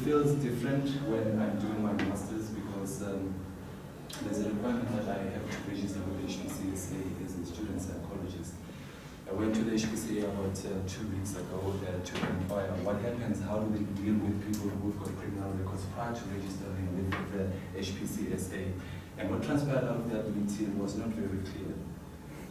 feels different when I'm doing my master's because there's a requirement that I have to register with the HPCSA as a student psychologist. I went to the HPCA about 2 weeks ago to inquire what happens, how do they deal with people who've got criminal records prior to registering with the HPCSA. And what transpired out of that meeting was not very clear.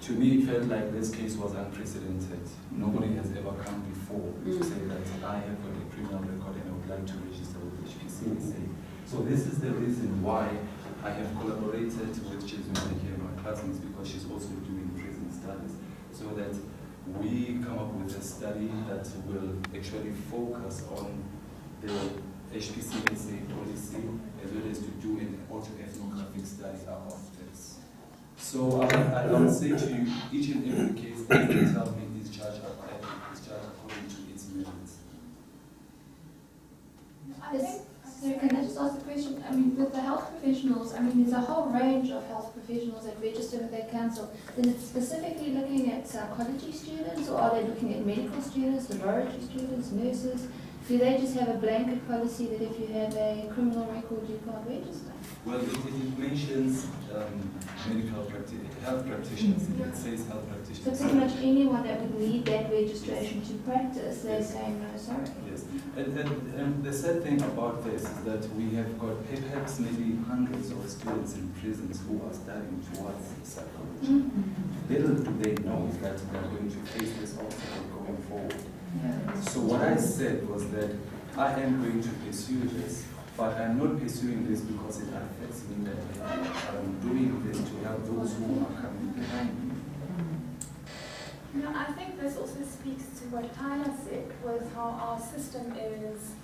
To me, it felt like this case was unprecedented. Nobody has ever come before to say that I have got a criminal record and I would like to register with HPCSA. So this is the reason why I have collaborated with Jessuina James, my classmates, because she's also doing prison studies, so that we come up with a study that will actually focus on the HPCSA policy as well as to do an autoethnographic study about this. So I don't say to you, each and every case that they tell me is charged according to its merits. I think, so can I just ask the question, I mean, with the health professionals, I mean, there's a whole range of health professionals that register with their council. Is it specifically looking at psychology students, or are they looking at medical students, laboratory students, nurses? Do they just have a blanket policy that if you have a criminal record, you can't register? Well, it mentions health practitioners. It says health practitioners. So pretty much anyone that would need that registration to practice, they're saying no, sorry. Yes, and the sad thing about this is that we have got perhaps maybe hundreds of students in prisons who are studying towards psychology. Little do they know that they're going to face this obstacle going forward. Yeah. So what I said was that I am going to pursue this, but I'm not pursuing this because it affects me directly. I'm doing this to help those who are coming behind me. You know, I think this also speaks to what Kyla said, was how our system is,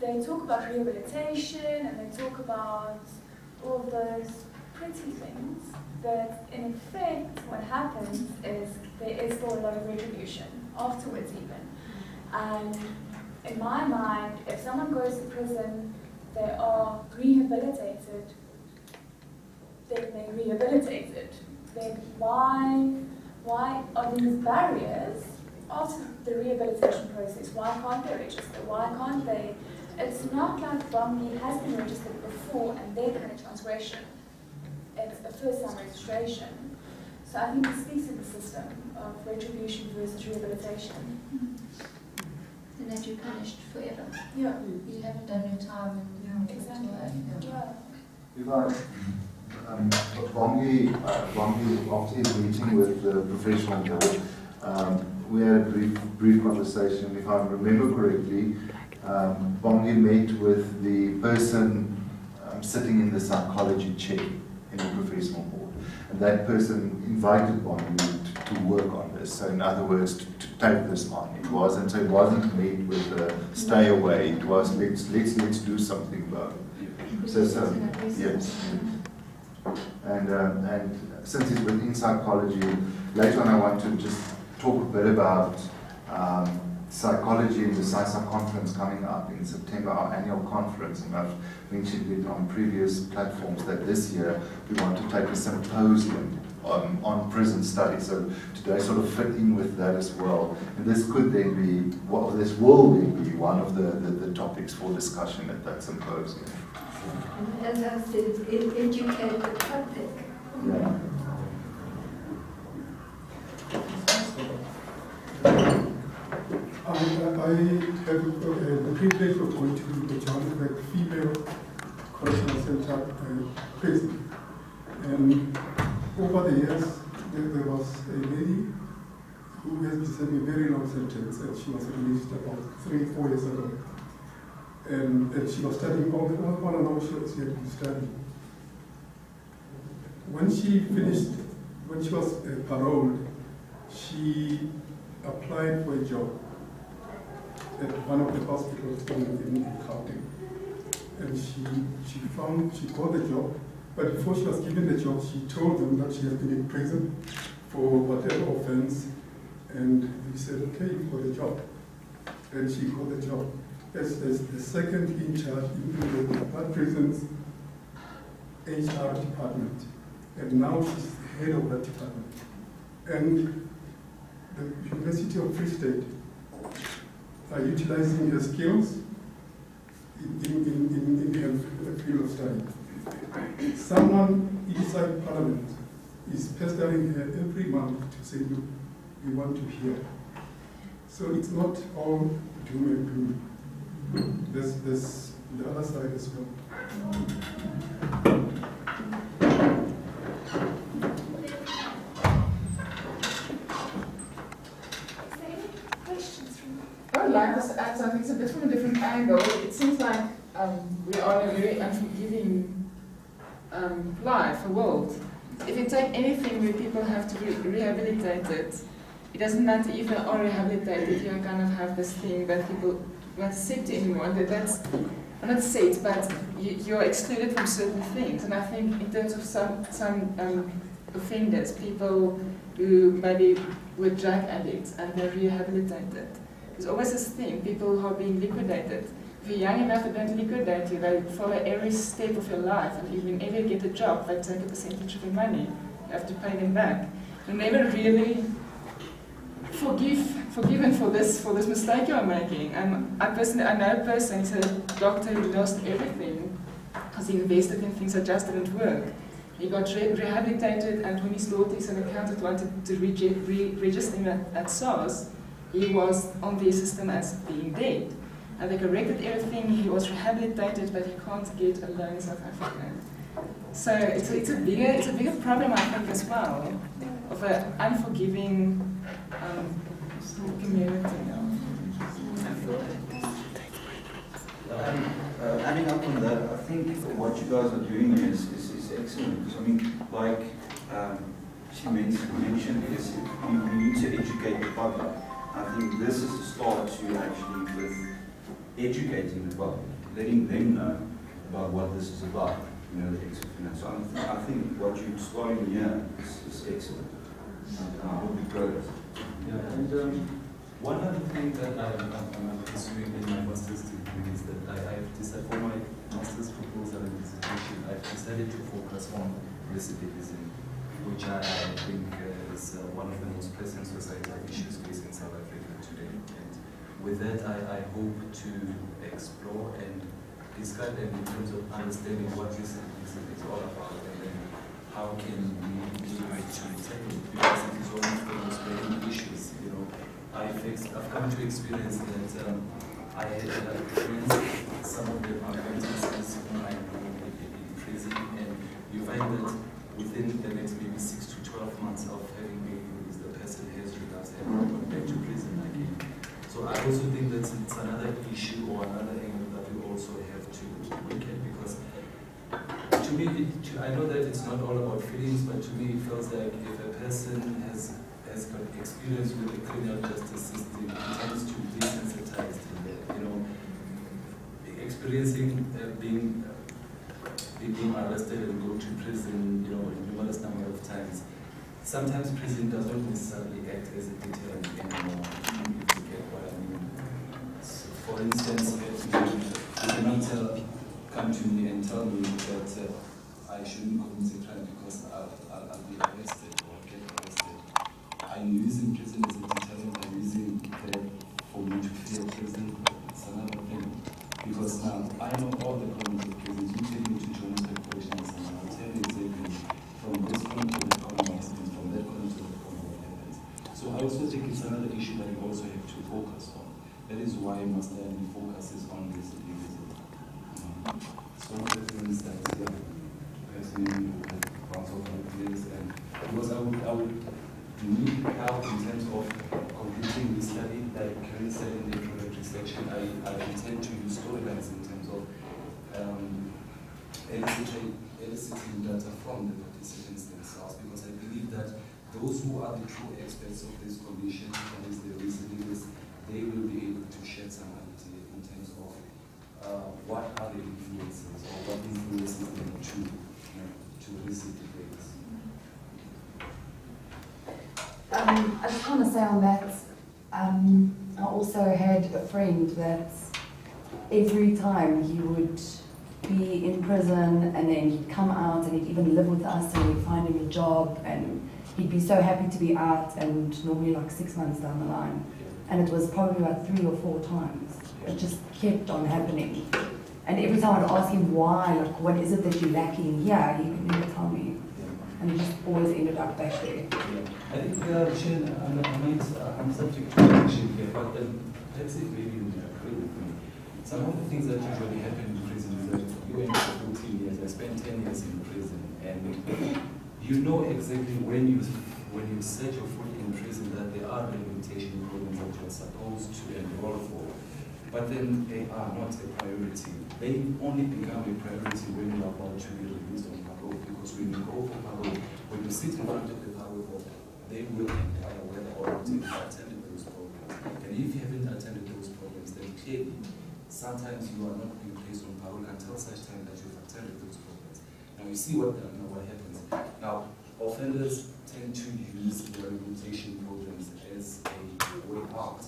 they talk about rehabilitation and they talk about all those pretty things, but in effect what happens is there is still a lot of retribution afterwards even. And in my mind, if someone goes to prison, they are rehabilitated, then they're rehabilitated. Then why are these barriers after the rehabilitation process? Why can't they register? Why can't they? It's not like Bongi has been registered before and then had a transgression. It's a first-time registration. So I think it speaks to the system of retribution versus rehabilitation. And that you're punished forever. Yeah. You haven't done your time and Exactly. yeah. If Bongi, after his meeting with the professional board, we had a brief conversation. If I remember correctly, Bongi met with the person sitting in the psychology chair in the professional board, and that person invited Bongi to work on this. So, in other words, to take this on. It wasn't made with a stay away. It was let's do something about it. So yes. And since it's within psychology, later on I want to just talk a bit about psychology and the SciSci conference coming up in September, our annual conference, and I've mentioned it on previous platforms that this year we want to take a symposium on prison studies. So today sort of fit in with that as well. And this could then be, well, this will then be one of the topics for discussion at that symposium. As I said, educate the public. Yeah. I have the privilege of going to the Johannesburg Female Correctional Center prison. And over the years, there was a lady who has been serving a very long sentence, and she was released about 3-4 years ago. And she was studying all and all she had been studying. When she finished, when she was paroled, she applied for a job at one of the hospitals in Gauteng. And she got the job, but before she was given the job, she told them that she had been in prison for whatever offense, and they said, okay, you got a job. And she got the job as the second in charge in the prison's HR department. And now she's the head of that department. And the University of Free State are utilizing her skills field of study. Someone inside Parliament is pestering her every month to say, look, we want to hear. So it's not all doom and gloom. There's the other side as well. I would like to add something. It's a bit from a different angle. It seems like we are in a very unforgiving life, a world. If you take anything where people have to be rehabilitated, it doesn't matter if they are rehabilitated, you kind of have this thing that people won't accept anymore. That's not said, but you're excluded from certain things. And I think in terms of some offenders, people who maybe were drug addicts and they're rehabilitated, there's always this thing, people who are being liquidated. If you're young enough, they don't liquidate you, they follow every step of your life, and even if you get a job, they take a percentage of your money. You have to pay them back. You never really forgiven for this mistake you are making. And I know a person, he's a doctor who lost everything because he invested in things that just didn't work. He got rehabilitated, and when his daughters and accountant wanted to re-register him at SARS, he was on their system as being dead. And they corrected everything, he was rehabilitated, but he can't get a loan in South Africa. So it's a bigger problem, I think, as well, of an unforgiving community. Adding up on that, I think what you guys are doing is excellent. I mean, like she mentioned, is you need to educate the public. I think this is a start to actually with educating the public, letting them know about what this is about, you know, the exofinance. So I think what you're starting here is excellent. I hope you grow it. Yeah, and one other thing that I'm pursuing in my master's degree is that I've decided for my master's proposal and dissertation, I've decided to focus on recidivism, which I think is one of the most pressing societal issues facing South Africa today. And with that, I hope to explore and discuss them in terms of understanding what recidivism is all about, and then how can we be able to tackle it, because it is one of the most pressing issues. You know, I've come to experience that I had friends, some of them are acquaintances whom I know in prison, and you find that within the next maybe 6 to 12 months of having been released, the person has relapsed and gone back to prison again. So I also think that it's another issue or another angle that we also have to look at, because to me, I know that it's not all about feelings, but to me it feels like if a person has got experience with the criminal justice system, it tends to be desensitized in that, you know, experiencing being arrested and go to prison, you know, a numerous number of times. Sometimes prison does not necessarily act as a deterrent anymore, if you get what I mean. So for instance, you cannot come to me and tell me that I shouldn't commit a crime because I'll be arrested or get arrested. I'm using prison as a deterrent, I'm using that for me to fear prison, but it's another thing. Because now, I know all the problems of prisons. You take me to Johannesburg Correctional Services, and I'll tell you exactly from this corner to the corner what happens, from that corner to the corner what happens. So I also think it's another issue that we also have to focus on. That is why Master Andy focuses on this division. So the things that personally would bounce off my place, and because I would need help in terms of completing the study, like Carien said in the introductory section, I intend to use storylines in terms of eliciting data from the participants themselves, because I believe that those who are the true experts of this condition, that is the recidivists, they will be able to shed some light in terms of what are the influences or what influences them to recidivates. I just want to say on that, I also had a friend that every time he would be in prison and then he'd come out and he'd even live with us and we'd find him a job and he'd be so happy to be out, and normally like 6 months down the line. And it was probably about 3 or 4 times. It just kept on happening. And every time I'd ask him why, like, what is it that you're lacking here, he could never tell me. And it just always ended up back there. I think, Shane, I'm subject to correction here, but let's say maybe you may agree with me. Some of the things that usually happen in prison is that you went for 14 years, I spent 10 years in prison, and you know exactly when you set your foot in prison that there are rehabilitation programs that you're supposed to enroll for, but then they are not a priority. They only become a priority when you're about to be released on parole, because when you go for parole, when you sit in front of the parole board, they will inquire whether or not you've attended those programs. And if you haven't attended those programs, then clearly, sometimes you are not being placed on parole until such time that you've attended those programs. Now you see what happens. Now, offenders tend to use the rehabilitation programs as a way out.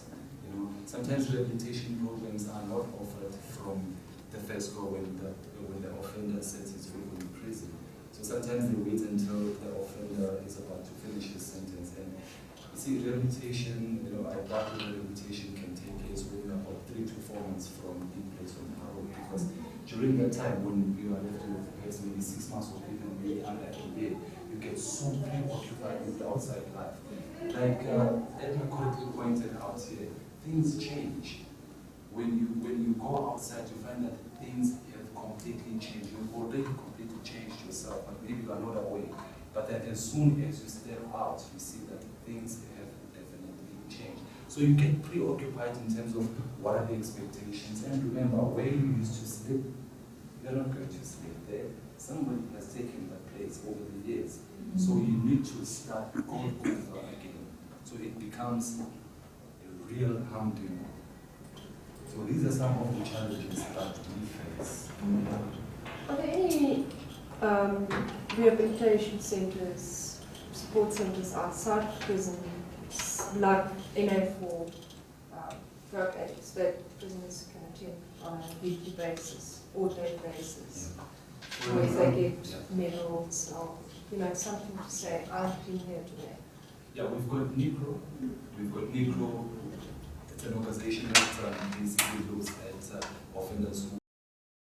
You know, sometimes rehabilitation programs are not offered from the first go when the offender sets his foot in prison. So sometimes they wait until the offender is about to finish his sentence. And you see, rehabilitation, adaptive rehabilitation can take place within about 3 to 4 months from being placed on parole, because during that time when you are left with perhaps maybe 6 months or even maybe under a year, you get so preoccupied with the outside life. Like Edna correctly pointed out here, things change. When you go outside, you find that things have completely changed. You've already completely changed yourself, but maybe you are not aware. But then as soon as you step out, you see that things have definitely changed. So you get preoccupied in terms of what are the expectations. And remember, where you used to sleep, you're not going to sleep there. Somebody has taken that place over the years. So you need to start all over again. So it becomes a real humdinger. So these are some of the challenges that we face. Are there any rehabilitation centres, support centres outside prison, like NA for drug addicts that prisoners can attend on a weekly basis or daily basis, where they get medals or something to say, I've been here today? Yeah, we've got NICRO. It's an organization that basically looks at offenders who